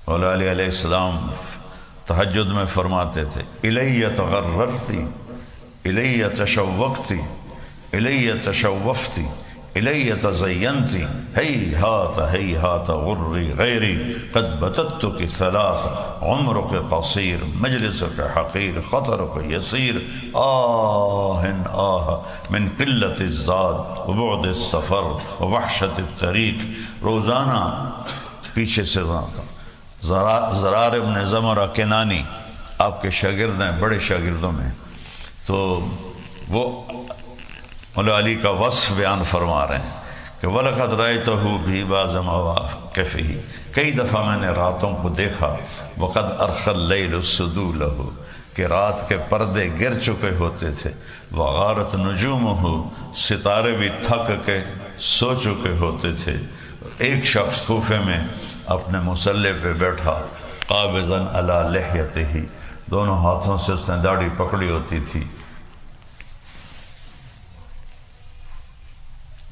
مولا علی علیہ السلام تہجد میں فرماتے تھے الی تغررتی الی تشوقتی الی تشوفتی الی تزینتی ہیہات غری غیری قد بتتک ثلاث عمرک قصیر مجلسک حقیر خطرک یسیر آہ من قلت الزاد وبعد السفر ووحشت الطریق. روزانہ پیچھے سے تھا زرار ابن زمرہ کنانی آپ کے شاگرد ہیں، بڑے شاگردوں میں، تو وہ مولا علی کا وصف بیان فرما رہے ہیں کہ وَلَقَدْ رَأَيْتُهُ فِي بَعْضِ مَوَاقِفِهِ، کئی دفعہ میں نے راتوں کو دیکھا وَقَدْ أَرْخَى اللَّيْلُ السُّدُولَهُ، کہ رات کے پردے گر چکے ہوتے تھے، وَغَارَتْ نُجُومُهُ، ستارے بھی تھک کے سو چکے ہوتے تھے. ایک شخص کوفے میں اپنے مصلی پہ بیٹھا قابضاً علی لحیتہ، دونوں ہاتھوں سے اس نے داڑھی پکڑی ہوتی تھی.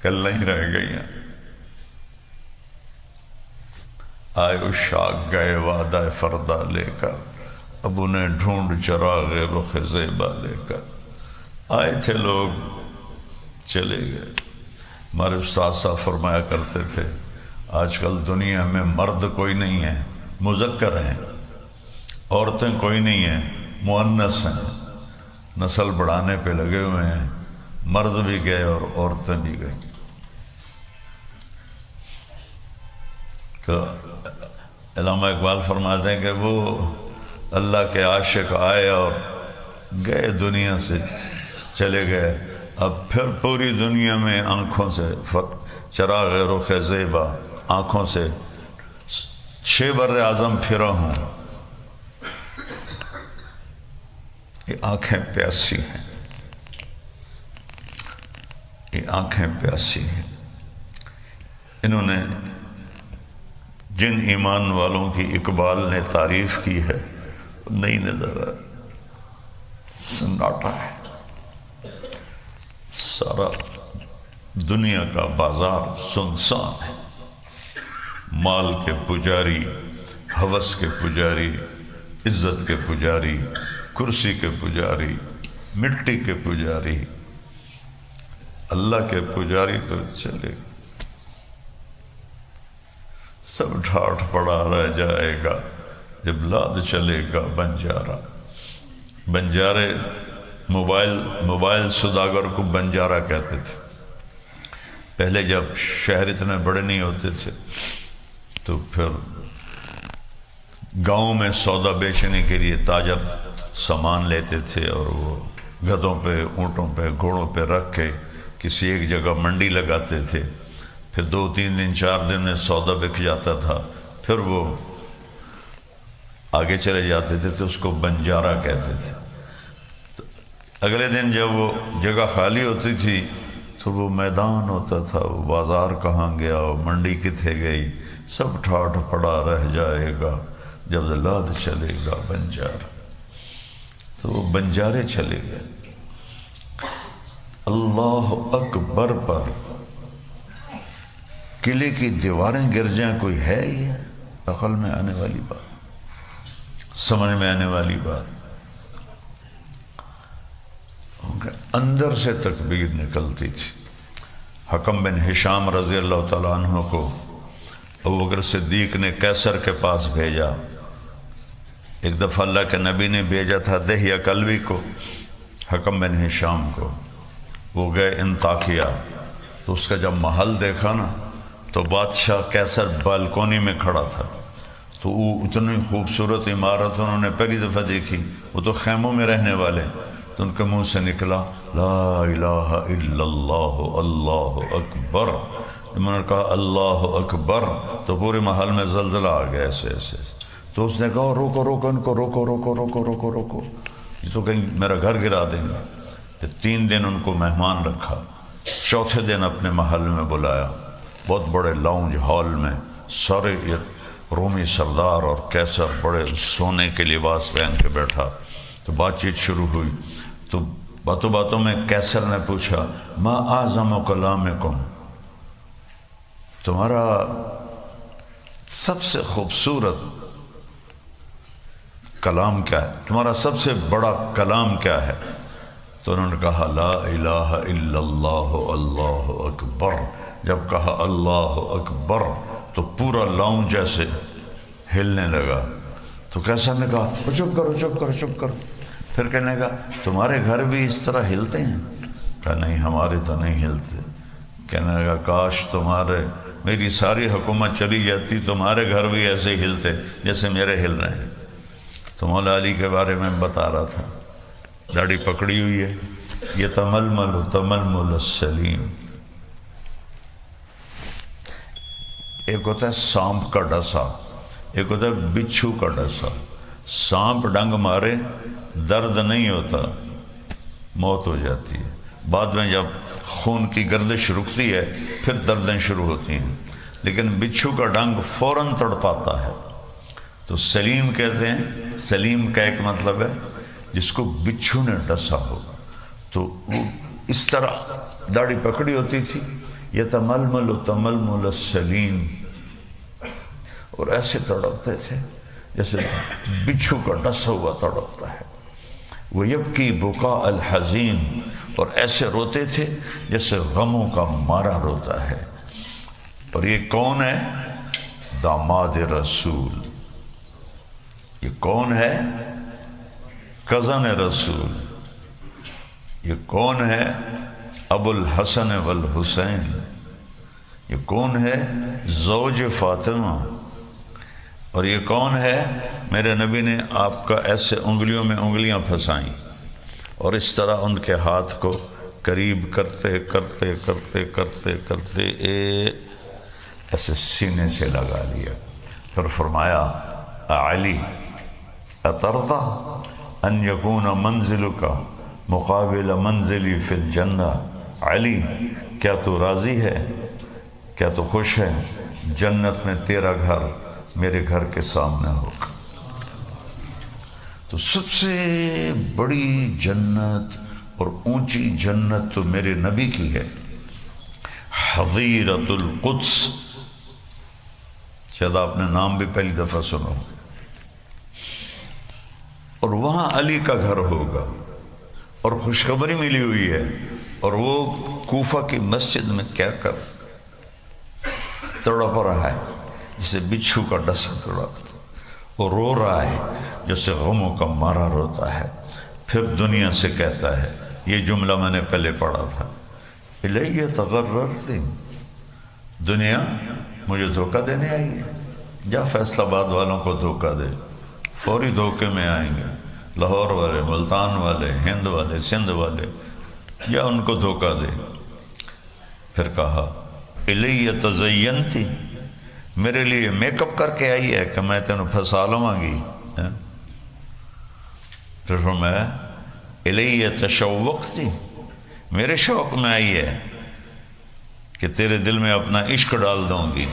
کل نہیں رہ گئی ہیں، آئے اشاق گئے وعدہ فردہ لے کر، اب انہیں ڈھونڈ چراغ رخ زیبا لے کر. آئے تھے لوگ چلے گئے. ہمارے استاد صاحب فرمایا کرتے تھے آج کل دنیا میں مرد کوئی نہیں ہے، مذکر ہیں، عورتیں کوئی نہیں ہیں، مؤنث ہیں. نسل بڑھانے پہ لگے ہوئے ہیں، مرد بھی گئے اور عورتیں بھی گئیں. تو علامہ اقبال فرماتے ہیں کہ وہ اللہ کے عاشق آئے اور گئے، دنیا سے چلے گئے. اب پھر پوری دنیا میں آنکھوں سے چراغ رخ زیبا، آنکھوں سے 6 بر اعظم پھرا ہوں. یہ آنکھیں پیاسی ہیں، یہ آنکھیں پیاسی ہیں. انہوں نے جن ایمان والوں کی اقبال نے تعریف کی ہے نہیں نظر آ، سناٹا ہے. سارا دنیا کا بازار سنسان ہے. مال کے پجاری، ہوس کے پجاری، عزت کے پجاری، کرسی کے پجاری، مٹی کے پجاری. اللہ کے پجاری تو چلے گا، سب ٹھاٹھ پڑا رہ جائے گا جب لاد چلے گا بنجارہ. بنجارے موبائل سوداگر کو بنجارہ کہتے تھے. پہلے جب شہر اتنے بڑے نہیں ہوتے تھے تو پھر گاؤں میں سودا بیچنے کے لیے تاجر سامان لیتے تھے اور وہ گدھوں پہ، اونٹوں پہ، گھوڑوں پہ رکھ کے کسی ایک جگہ منڈی لگاتے تھے. پھر 2-3 دن 4 دن میں سودا بک جاتا تھا، پھر وہ آگے چلے جاتے تھے تو اس کو بنجارہ کہتے تھے. تو اگلے دن جب وہ جگہ خالی ہوتی تھی تو وہ میدان ہوتا تھا، وہ بازار کہاں گیا، وہ منڈی کتنے گئی، سب ٹھاٹھ پڑا رہ جائے گا جب لاد چلے گا بنجارہ. تو وہ بنجارے چلے گئے. اللہ اکبر پر قلعے کی دیواریں گر جائیں کوئی ہے یہ عقل میں آنے والی بات، سمجھ میں آنے والی بات. اندر سے تکبیر نکلتی تھی. حکم بن ہشام رضی اللہ تعالیٰ عنہ کو ابوبکر صدیق نے قیصر کے پاس بھیجا. ایک دفعہ اللہ کے نبی نے بھیجا تھا دہیہ کلبی کو، حکم بن ہشام کو. وہ گئے انطاکیہ، تو اس کا جب محل دیکھا نا تو بادشاہ قیصر بالکونی میں کھڑا تھا. تو وہ اتنی خوبصورت عمارت انہوں نے پہلی دفعہ دیکھی. وہ تو خیموں میں رہنے والے، تو ان کے منہ سے نکلا لا الہ الا اللہ اللہ اکبر. انہوں نے کہا اللہ اکبر تو پورے محل میں زلزلہ آ گیا ایسے ایسے. تو اس نے کہا روکو روکو ان کو، روکو روکو روکو روکو روکو، یہ تو کہیں میرا گھر گرا دیں گے. پھر 3 دن ان کو مہمان رکھا. چوتھے دن اپنے محل میں بلایا، بہت بڑے لاؤنج ہال میں سارے رومی سردار اور قیصر بڑے سونے کے لباس پہن کے بیٹھا. تو بات چیت شروع ہوئی. تو باتوں باتوں میں قیصر نے پوچھا ما اعظم کلامکم، تمہارا سب سے خوبصورت کلام کیا ہے، تمہارا سب سے بڑا کلام کیا ہے؟ تو انہوں نے کہا لا الہ الا اللہ اللہ اکبر۔ جب کہا اللہ اکبر تو پورا لاؤنج جیسے ہلنے لگا۔ تو کیسا نے کہا چپ کرو چپ کرو چپ کرو۔ پھر کہنے لگا تمہارے گھر بھی اس طرح ہلتے ہیں؟ کہا نہیں ہمارے تو نہیں ہلتے۔ کہنے لگا کاش تمہارے میری ساری حکومت چلی جاتی تمہارے گھر بھی ایسے ہی ہلتے جیسے میرے ہل رہے ہیں۔ تو مولا علی کے بارے میں بتا رہا تھا، داڑھی پکڑی ہوئی ہے، یہ تململ تململ السلیم۔ ایک ہوتا ہے سانپ کا ڈسا، ایک ہوتا ہے بچھو کا ڈسا۔ سانپ ڈنگ مارے درد نہیں ہوتا، موت ہو جاتی ہے، بعد میں جب خون کی گردش رکتی ہے پھر دردیں شروع ہوتی ہیں، لیکن بچھو کا ڈنگ فوراً تڑپاتا ہے۔ تو سلیم کہتے ہیں، سلیم کا ایک مطلب ہے جس کو بچھو نے ڈسا ہو۔ تو وہ اس طرح داڑھی پکڑی ہوتی تھی، یتململ تململ السلیم، اور ایسے تڑپتے تھے جیسے بچھو کا ڈسا ہوا تڑپتا ہے۔ وَيَبْكِي بُكَاءَ الْحَزِينَ، اور ایسے روتے تھے جیسے غموں کا مارا روتا ہے۔ اور یہ کون ہے؟ داماد رسول۔ یہ کون ہے؟ کزن رسول۔ یہ کون ہے؟ ابو الحسن والحسین۔ یہ کون ہے؟ زوج فاطمہ۔ اور یہ کون ہے؟ میرے نبی نے آپ کا ایسے انگلیوں میں انگلیاں پھنسائیں اور اس طرح ان کے ہاتھ کو قریب کرتے کرتے کرتے کرتے کرتے ایسے سینے سے لگا لیا۔ پھر فرمایا علی اترضى ان یکون منزلک مقابل منزلی فی الجنہ، علی کیا تو راضی ہے، کیا تو خوش ہے جنت میں تیرا گھر میرے گھر کے سامنے ہوگا؟ تو سب سے بڑی جنت اور اونچی جنت تو میرے نبی کی ہے، حظیرۃ القدس۔ شاید آپ نے نام بھی پہلی دفعہ سنو۔ اور وہاں علی کا گھر ہوگا، اور خوشخبری ملی ہوئی ہے، اور وہ کوفہ کی مسجد میں کیا کر تڑپ رہا ہے جسے بچھو کا ڈسا تڑپ، اور رو رہا ہے جیسے غموں کا مارا روتا ہے۔ پھر دنیا سے کہتا ہے، یہ جملہ میں نے پہلے پڑھا تھا، الیہ تغررتی، دنیا مجھے دھوکہ دینے آئی ہے، جا فیصل آباد والوں کو دھوکہ دے، فوری دھوکے میں آئیں گے، لاہور والے، ملتان والے، ہند والے، سندھ والے، یا ان کو دھوکہ دے۔ پھر کہا الیہ تزینتی، میرے لیے میک اپ کر کے آئی ہے کہ میں تینوں پھنسا لوں گی۔ پھر فرمایا الیہ تشوقتی، میرے شوق میں آئی ہے کہ تیرے دل میں اپنا عشق ڈال دوں گی۔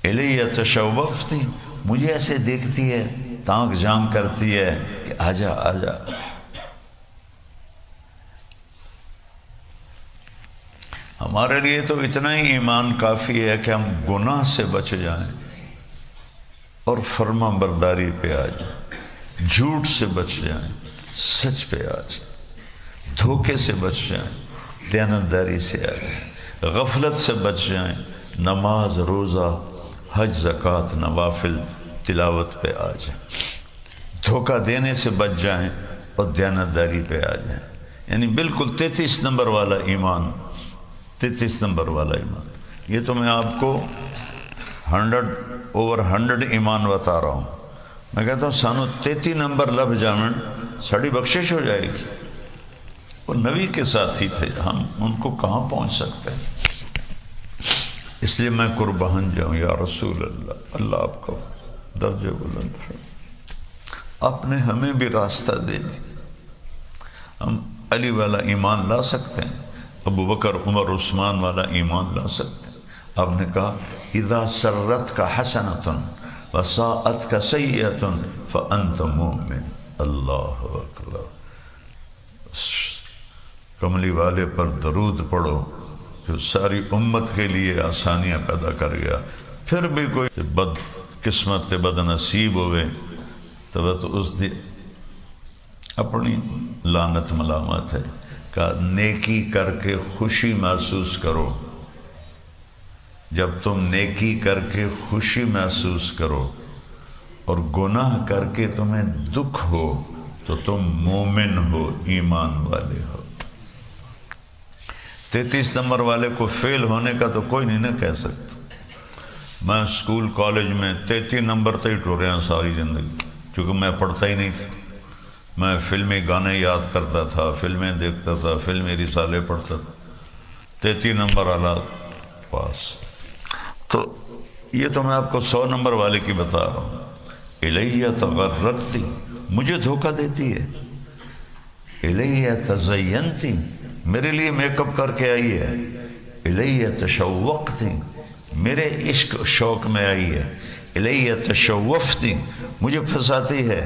الیہ تشوقتی، مجھے ایسے دیکھتی ہے، تانک جھانک کرتی ہے کہ آجا آجا۔ ہمارے لیے تو اتنا ہی ایمان کافی ہے کہ ہم گناہ سے بچ جائیں اور فرما برداری پہ آ جائیں، جھوٹ سے بچ جائیں، سچ پہ آ جائیں، دھوکے سے بچ جائیں، دیانتداری سے آ جائیں، غفلت سے بچ جائیں، نماز روزہ حج زکوٰۃ نوافل تلاوت پہ آ جائیں، دھوکہ دینے سے بچ جائیں اور دیانتداری پہ آ جائیں۔ یعنی بالکل 33 نمبر والا ایمان، 33 نمبر والا ایمان۔ یہ تو میں آپ کو 100/100 ایمان بتا رہا ہوں۔ میں کہتا ہوں سانو 33 نمبر لب جامن ساڑی بخشش ہو جائے گی۔ وہ نبی کے ساتھ ہی تھے، ہم ان کو کہاں پہنچ سکتے ہیں؟ اس لیے میں قربان جاؤں یا رسول اللہ، اللہ آپ کو درجہ بلند فرمائے۔ آپ نے ہمیں بھی راستہ دے دیا، ہم علی والا ایمان لا سکتے ہیں، ابو بکر عمر عثمان والا ایمان لا سکتے ہیں۔ آپ نے کہا اذا سرت کا حسنۃ وساءت کا سیئۃ فانت مومن۔ اللہ اکبر۔ کملی والے پر درود پڑھو جو ساری امت کے لیے آسانیاں پیدا کر گیا۔ پھر بھی کوئی بد قسمت بد نصیب ہوئے تو اس دی اپنی لعنت ملامت ہے کہ نیکی کر کے خوشی محسوس کرو. جب تم نیکی کر کے خوشی محسوس کرو اور گناہ کر کے تمہیں دکھ ہو تو تم مومن ہو، ایمان والے ہو. 33 نمبر والے کو فیل ہونے کا تو کوئی نہیں نہ کہہ سکتا. میں اسکول کالج میں 33 نمبر سے ہی ٹوریا ساری زندگی، چونکہ میں پڑھتا ہی نہیں تھا. میں فلمی گانے یاد کرتا تھا، فلمیں دیکھتا تھا، فلمی رسالے پڑھتا تھا. 33 نمبر والا پاس. تو یہ تو میں آپ کو 100 نمبر والے کی بتا رہا ہوں. الیہ تغررتی، مجھے دھوکہ دیتی ہے. الیہ تزینتی، میرے لیے میک اپ کر کے آئی ہے. الیہ تشوقتی، میرے عشق شوق میں آئی ہے. الیہ تشوفتی، مجھے پھنساتی ہے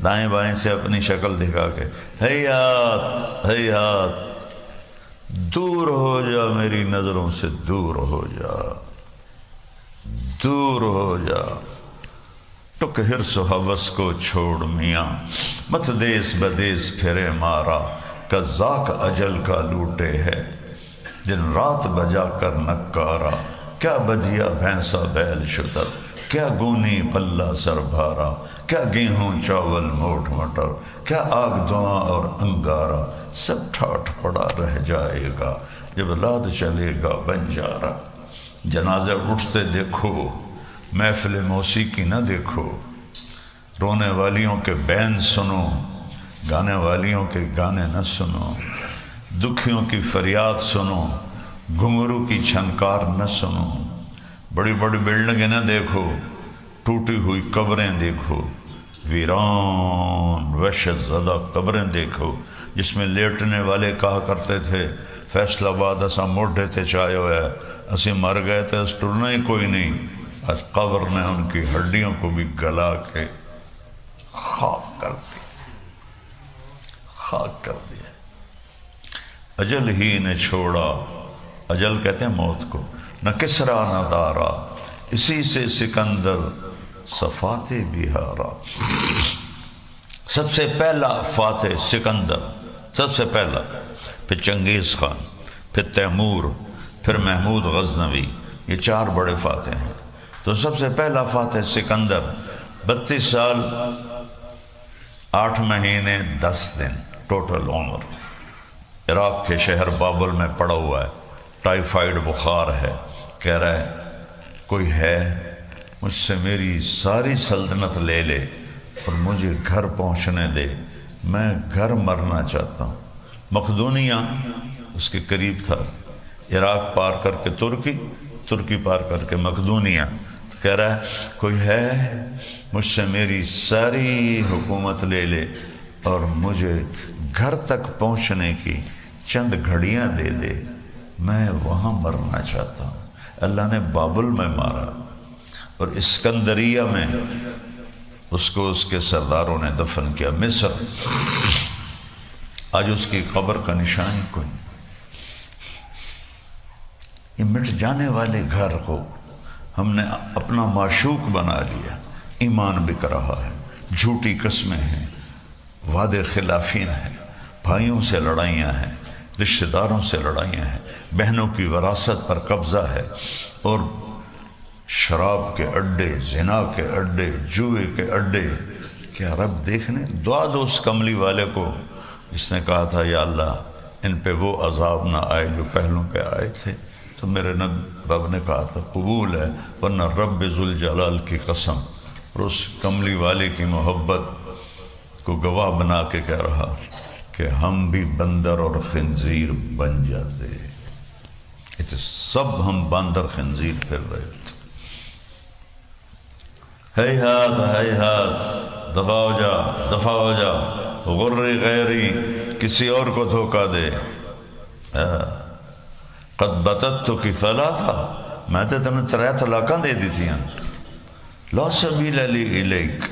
دائیں بائیں سے اپنی شکل دکھا کے. ہیات ہیات، دور ہو جا میری نظروں سے، دور ہو جا، دور ہو جا. ٹک حرص و حوث کو چھوڑ میاں، مت دیس بدیس پھرے مارا. قذاق اجل کا لوٹے ہے دن رات بجا کر نکارا. کیا بدیا بھینسا بیل شتر، کیا گونی پلہ سر بھارا. کیا گیہوں چاول موٹ مٹر، کیا آگ دعا اور انگارا. سب ٹھاٹھ پڑا رہ جائے گا جب لاد چلے گا بنجارا. جنازے اٹھتے دیکھو، محفل موسیقی نہ دیکھو. رونے والیوں کے بین سنو، گانے والیوں کے گانے نہ سنو. دکھیوں کی فریاد سنو، گھنگرو کی چھنکار نہ سنو. بڑی بڑی بلڈنگیں نہ دیکھو، ٹوٹی ہوئی قبریں دیکھو. ویران وحشت زدہ قبریں دیکھو جس میں لیٹنے والے کہا کرتے تھے فیصلہ آباد اسا موڈے تے چاہے ہوئے اسی مر گئے تھے، اس ٹرنا ہی کوئی نہیں. آج قبر نے ان کی ہڈیوں کو بھی گلا کے خاک کر دی، خاک کر دیا. اجل ہی نے چھوڑا، اجل کہتے ہیں موت کو، نہ کسرا نہ دارا، اسی سے سکندر صفات بہارا. سب سے پہلا فاتح سکندر، سب سے پہلا، پھر چنگیز خان، پھر تیمور، پھر محمود غزنوی. یہ 4 بڑے فاتح ہیں. تو سب سے پہلا فاتح سکندر، 32 سال 8 مہینے 10 دن ٹوٹل عمر. عراق کے شہر بابل میں پڑا ہوا ہے، ٹائیفائڈ بخار ہے. کہہ رہا ہے کوئی ہے مجھ سے میری ساری سلطنت لے لے اور مجھے گھر پہنچنے دے، میں گھر مرنا چاہتا ہوں. مقدونیہ اس کے قریب تھا. عراق پار کر کے ترکی پار کر کے مقدونیہ. کہہ رہا ہے کوئی ہے مجھ سے میری ساری حکومت لے لے اور مجھے گھر تک پہنچنے کی چند گھڑیاں دے دے، میں وہاں مرنا چاہتا ہوں. اللہ نے بابل میں مارا اور اسکندریہ میں اس کو اس کے سرداروں نے دفن کیا. مصر آج اس کی قبر کا نشان کوئی. یہ مٹ جانے والے گھر کو ہم نے اپنا معشوق بنا لیا. ایمان بک رہا ہے، جھوٹی قسمیں ہیں، وعدے خلافیاں ہیں، بھائیوں سے لڑائیاں ہیں، رشتہ داروں سے لڑائیاں ہیں، بہنوں کی وراثت پر قبضہ ہے، اور شراب کے اڈے، زنا کے اڈے، جوئے کے اڈے. کیا رب دیکھنے؟ دعا دو اس کملی والے کو جس نے کہا تھا یا اللہ ان پہ وہ عذاب نہ آئے جو پہلوں پہ آئے تھے. تو میرے رب نے کہا تھا قبول ہے، ورنہ رب ذوالجلال کی قسم. اور اس کملی والے کی محبت کو گواہ بنا کے کہہ رہا کہ ہم بھی بندر اور خنزیر بن جاتے. یہ سب ہم باندر خنزیر پھر رہے تھے. ہیہات ہیہات، دفع ہو جا، دفع ہو جا. غری غیری، کسی اور کو دھوکہ دے. قد بتت کی ثلاثہ، میں تو تمہیں 3 طلاقاں دے دی تھی. لا سبیل لی الیک،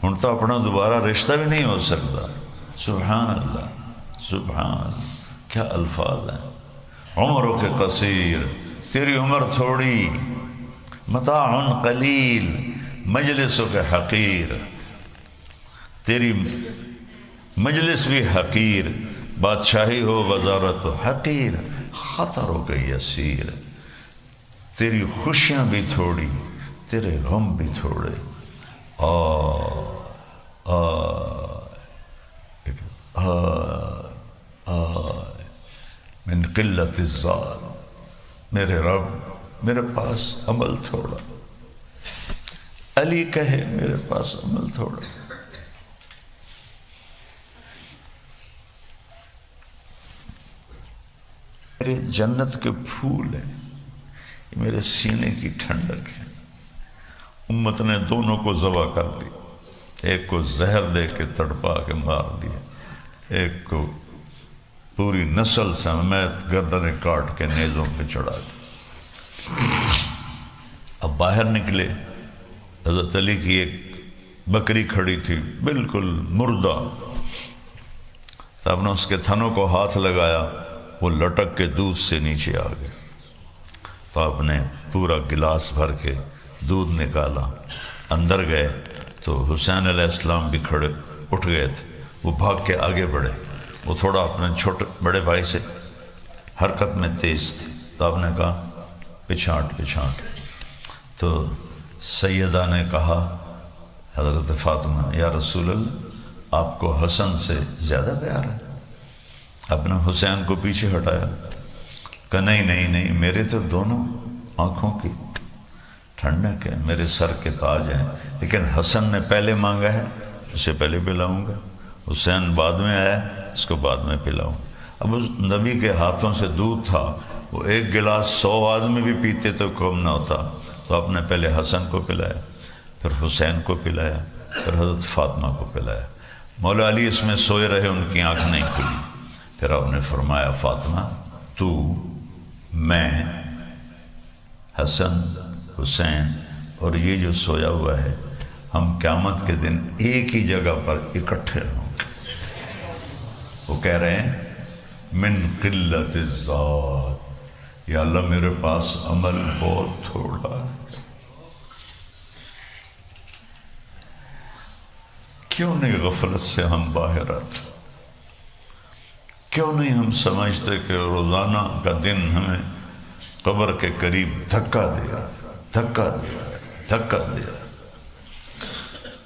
ہن تو اپنا دوبارہ رشتہ بھی نہیں ہو سکتا. سبحان اللہ، سبحان اللہ، کیا الفاظ ہیں. عمروں کے قصیر، تیری عمر تھوڑی. متاع قلیل، مجلسوں کے حقیر. تیری مجلس بھی حقیر، بادشاہی ہو وزارت ہو حقیر، خطروں کے یسیر، تیری خوشیاں بھی تھوڑی تیرے غم بھی تھوڑے، من قلت الزاد، میرے رب میرے پاس عمل تھوڑا، علی کہے میرے پاس عمل تھوڑا۔ میرے جنت کے پھول ہیں، میرے سینے کی ٹھنڈک ہے۔ امت نے دونوں کو ذبح کر دی، ایک کو زہر دے کے تڑپا کے مار دیا، ایک کو پوری نسل سمیت گردنیں کاٹ کے نیزوں پہ چڑھا دی۔ اب باہر نکلے، حضرت علی کی ایک بکری کھڑی تھی بالکل مردہ، تو آپ نے اس کے تھنوں کو ہاتھ لگایا، وہ لٹک کے دودھ سے نیچے آ گئے، تو آپ نے پورا گلاس بھر کے دودھ نکالا، اندر گئے تو حسین علیہ السلام بھی کھڑے اٹھ گئے تھے، وہ بھاگ کے آگے بڑھے، وہ تھوڑا اپنے چھوٹے بڑے بھائی سے حرکت میں تیز تھے، تو آپ نے کہا پچھاٹ پچھاٹ، تو سیدہ نے کہا حضرت فاطمہ یا رسول اللہ آپ کو حسن سے زیادہ پیار ہے؟ اپنے حسین کو پیچھے ہٹایا، کہ نہیں میرے تو دونوں آنکھوں کی ٹھنڈک ہے، میرے سر کے تاج ہیں، لیکن حسن نے پہلے مانگا ہے، اسے پہلے پلاؤں گا، حسین بعد میں آیا اس کو بعد میں پلاؤں۔ اب اس نبی کے ہاتھوں سے دودھ تھا، وہ ایک گلاس 100 آدمی بھی پیتے تو کم نہ ہوتا، تو آپ نے پہلے حسن کو پلایا، پھر حسین کو پلایا، پھر حضرت فاطمہ کو پلایا۔ مولا علی اس میں سوئے رہے، ان کی آنکھ نہیں کھلی، پھر آپ نے فرمایا فاطمہ تو، میں، حسن، حسین اور یہ جو سویا ہوا ہے، ہم قیامت کے دن ایک ہی جگہ پر اکٹھے ہوں گے۔ وہ کہہ رہے ہیں من قلت الذات، یا اللہ میرے پاس عمل بہت تھوڑا ہے، کیوں نہیں غفلت سے ہم باہر آتے؟ کیوں نہیں ہم سمجھتے کہ روزانہ کا دن ہمیں قبر کے قریب دھکا دے رہا ہے، دھکا دے رہا ہے، دھکا دے رہا ہے۔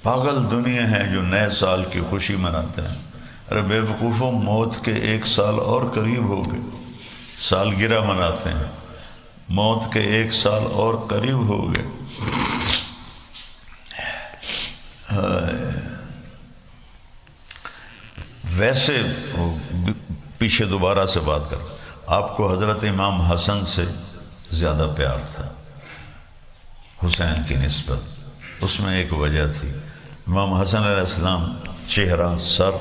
پاگل دنیا ہے جو نئے سال کی خوشی مناتے ہیں۔ ارے بے وقوفوں، موت کے 1 سال اور قریب ہو گئے، سالگرہ مناتے ہیں، موت کے 1 سال اور قریب ہو گئے۔ ویسے پیچھے دوبارہ سے بات کر، آپ کو حضرت امام حسن سے زیادہ پیار تھا حسین کی نسبت، اس میں ایک وجہ تھی، امام حسن علیہ السلام چہرہ، سر،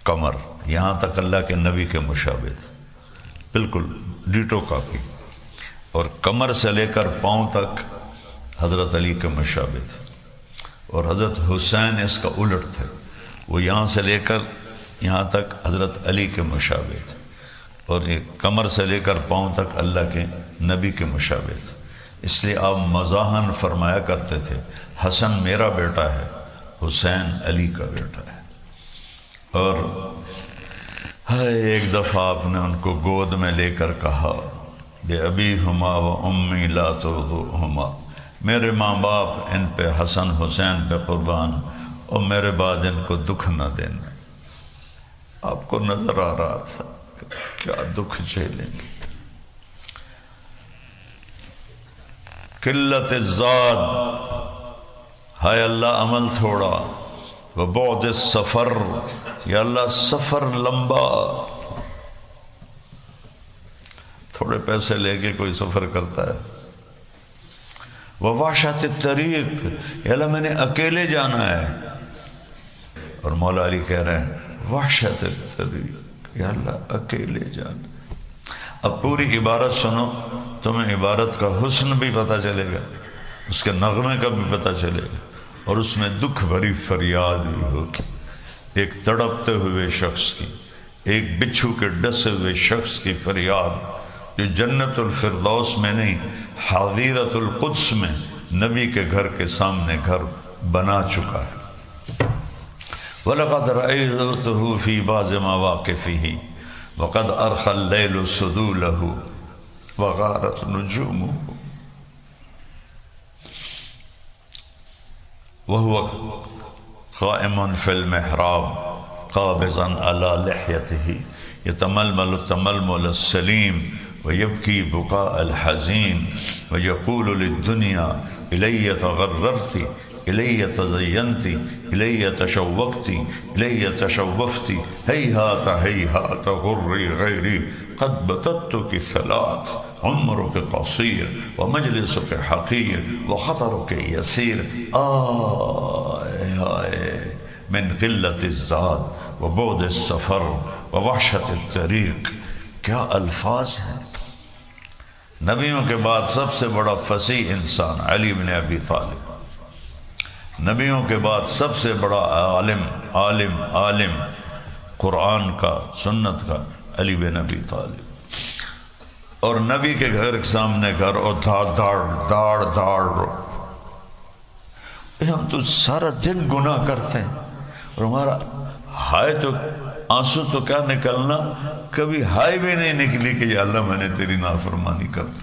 کمر، یہاں تک اللہ کے نبی کے مشابہ تھے، بالکل ڈیٹو کاپی، اور کمر سے لے کر پاؤں تک حضرت علی کے مشابہ تھے، اور حضرت حسین اس کا الٹ تھے، وہ یہاں سے لے کر یہاں تک حضرت علی کے مشابہ تھے، اور یہ کمر سے لے کر پاؤں تک اللہ کے نبی کے مشابہ تھے۔ اس لیے آپ مزاحاً فرمایا کرتے تھے حسن میرا بیٹا ہے، حسین علی کا بیٹا ہے۔ اور ایک دفعہ آپ نے ان کو گود میں لے کر کہا بے ابی ہما و امی لا تؤذوہما، میرے ماں باپ ان پہ حسن حسین پہ قربان، اور میرے بعد ان کو دکھ نہ دینا۔ آپ کو نظر آ رہا تھا کہ کیا دکھ جھیلیں گے۔ قلت الزاد، ہائے اللہ عمل تھوڑا، وبعد السفر، یا اللہ سفر لمبا، تھوڑے پیسے لے کے کوئی سفر کرتا ہے، ووحشت الطریق، یا اللہ میں نے اکیلے جانا ہے، اور مولا علی کہہ رہے ہیں وحشت الطریق، یا اللہ اکیلے جانا۔ اب پوری عبارت سنو، تمہیں عبارت کا حسن بھی پتہ چلے گا، اس کے نغمے کا بھی پتہ چلے گا، اور اس میں دکھ بھری فریاد بھی ہوگی، ایک تڑپتے ہوئے شخص کی، ایک بچھو کے ڈسے ہوئے شخص کی فریاد، جو جنت الفردوس میں نہیں، حظیرۃ القدس میں نبی کے گھر کے سامنے گھر بنا چکا ہے۔ وَلَقَدْ رَأَيْتُهُ فِي بَعْضِ مَوَاقِفِهِ وَقَدْ أَرْخَى اللَّيْلُ سُدُولَهُ وَغَارَتْ نُجُومُهُ وَهُوَ قَائِمٌ فِي الْمِحْرَابِ قَابِضًا عَلَى لِحْيَتِهِ يَتَمَلْمَلُ التَّمَلْمُلَ السَّلِيمُ ويبكي بكاء الحزين ويقول للدنيا إلي تغررت إلي تزينت إلي تشوقت إلي تشوفت هيهات هيهات غري غيري قد بتتك ثلاث عمرك قصير ومجلسك حقير وخطرك يسير من قلة الزاد وبعد السفر ووحشة الطريق. کیا الفاظ ہیں. نبیوں کے بعد سب سے بڑا فصیح انسان علی بن ابی طالب. نبیوں کے بعد سب سے بڑا عالم قرآن کا سنت کا علی بن ابی طالب. اور نبی کے گھر کے سامنے گھر اور داڑ ہم تو سارا دن گناہ کرتے ہیں اور ہمارا ہائے تو آنسو تو کیا نکلنا، کبھی ہائے بھی نہیں نکلی کہ یا اللہ میں نے تیری نافرمانی کر دی.